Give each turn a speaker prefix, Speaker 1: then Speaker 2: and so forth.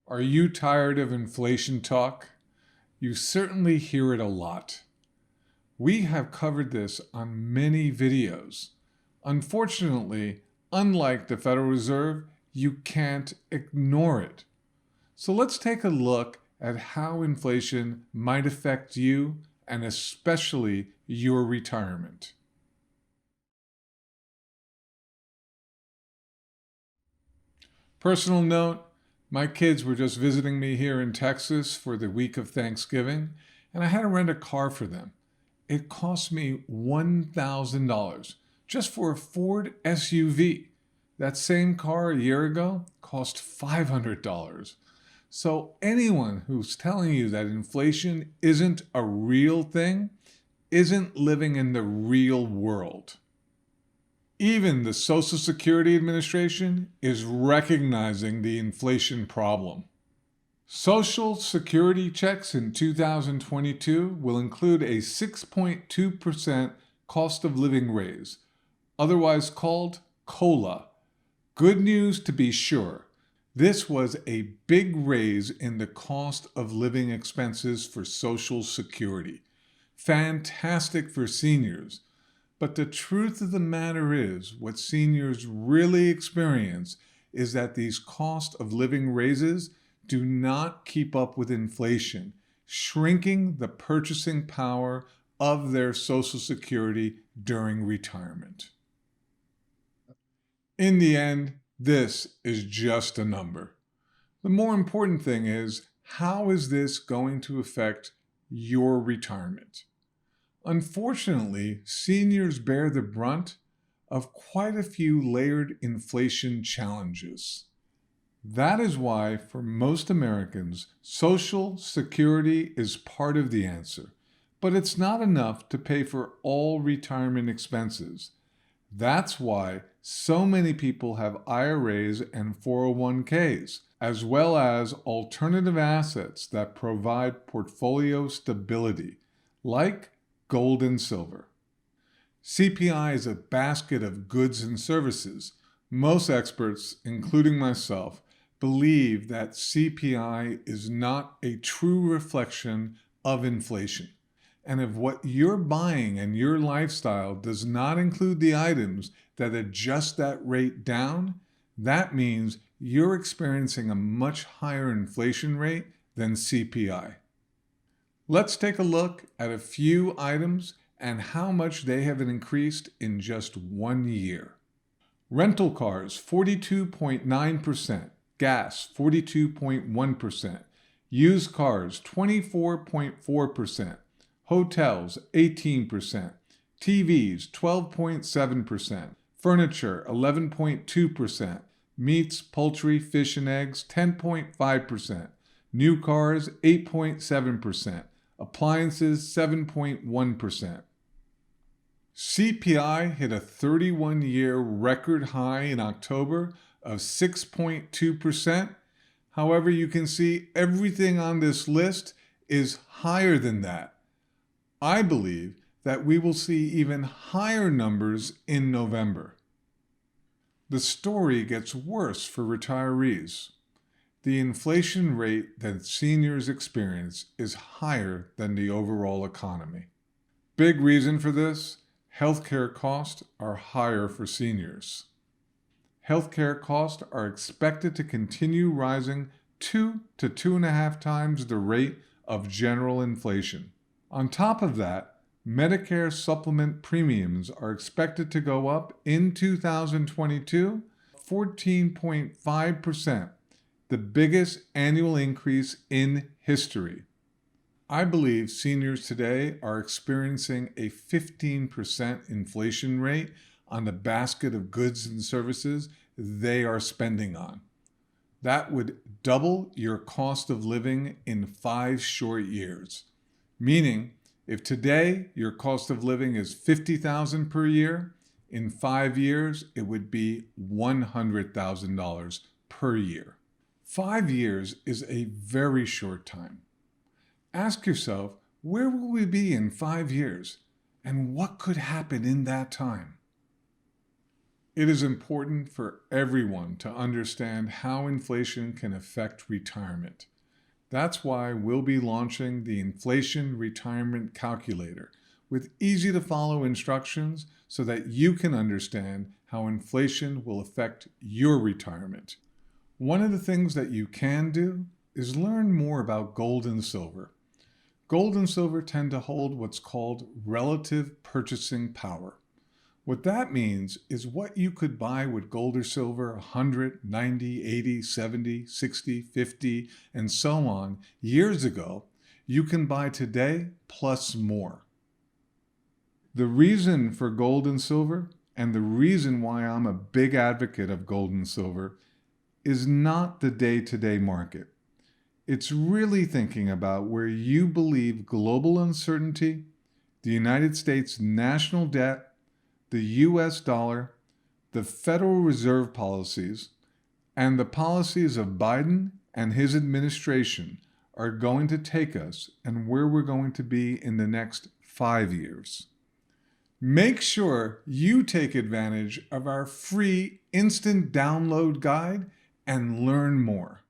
Speaker 1: Are you tired of inflation talk? You certainly hear it a lot. We have covered this on many videos. Unfortunately, unlike the Federal Reserve, you can't ignore it. So let's take a look at how inflation might affect you and especially your retirement. Personal note, my kids were just visiting me here in Texas for the week of Thanksgiving, and I had to rent a car for them. It cost me $1,000 just for a Ford SUV. That same car a year ago cost $500. So anyone who's telling you that inflation isn't a real thing isn't living in the real world. Even the Social Security Administration is recognizing the inflation problem. Social Security checks in 2022 will include a 6.2% cost of living raise, otherwise called COLA. Good news to be sure. This was a big raise in the cost of living expenses for Social Security. Fantastic for seniors. But the truth of the matter is, what seniors really experience is that these cost of living raises do not keep up with inflation, shrinking the purchasing power of their Social Security during retirement. In the end, this is just a number. The more important thing is, how is this going to affect your retirement? Unfortunately, seniors bear the brunt of quite a few layered inflation challenges. That is why, for most Americans, Social Security is part of the answer, but it's not enough to pay for all retirement expenses. That's why so many people have IRAs and 401ks, as well as alternative assets that provide portfolio stability, like gold and silver. CPI is a basket of goods and services. Most experts, including myself, believe that CPI is not a true reflection of inflation. And if what you're buying and your lifestyle does not include the items that adjust that rate down, that means you're experiencing a much higher inflation rate than CPI. Let's take a look at a few items and how much they have increased in just 1 year. Rental cars, 42.9%. Gas, 42.1%. Used cars, 24.4%. Hotels, 18%. TVs, 12.7%. Furniture, 11.2%. Meats, poultry, fish, and eggs, 10.5%. New cars, 8.7%. Appliances, 7.1%. CPI hit a 31-year record high in October of 6.2%. However, you can see everything on this list is higher than that. I believe that we will see even higher numbers in November. The story gets worse for retirees. The inflation rate that seniors experience is higher than the overall economy. Big reason for this, healthcare costs are higher for seniors. Healthcare costs are expected to continue rising 2 to 2.5 times the rate of general inflation. On top of that, Medicare supplement premiums are expected to go up in 2022 14.5%. The biggest annual increase in history. I believe seniors today are experiencing a 15% inflation rate on the basket of goods and services they are spending on. That would double your cost of living in 5 short years. Meaning, if today your cost of living is $50,000 per year, in 5 years it would be $100,000 per year. 5 years is a very short time. Ask yourself, where will we be in 5 years? And what could happen in that time? It is important for everyone to understand how inflation can affect retirement. That's why we'll be launching the Inflation Retirement Calculator with easy-to-follow instructions so that you can understand how inflation will affect your retirement. One of the things that you can do is learn more about gold and silver. Gold and silver tend to hold what's called relative purchasing power. What that means is what you could buy with gold or silver 100, 90, 80, 70, 60, 50, and so on years ago, you can buy today plus more. The reason for gold and silver, and the reason why I'm a big advocate of gold and silver, is not the day-to-day market. It's really thinking about where you believe global uncertainty, the United States national debt, the US dollar, the Federal Reserve policies, and the policies of Biden and his administration are going to take us and where we're going to be in the next 5 years. Make sure you take advantage of our free instant download guide and learn more.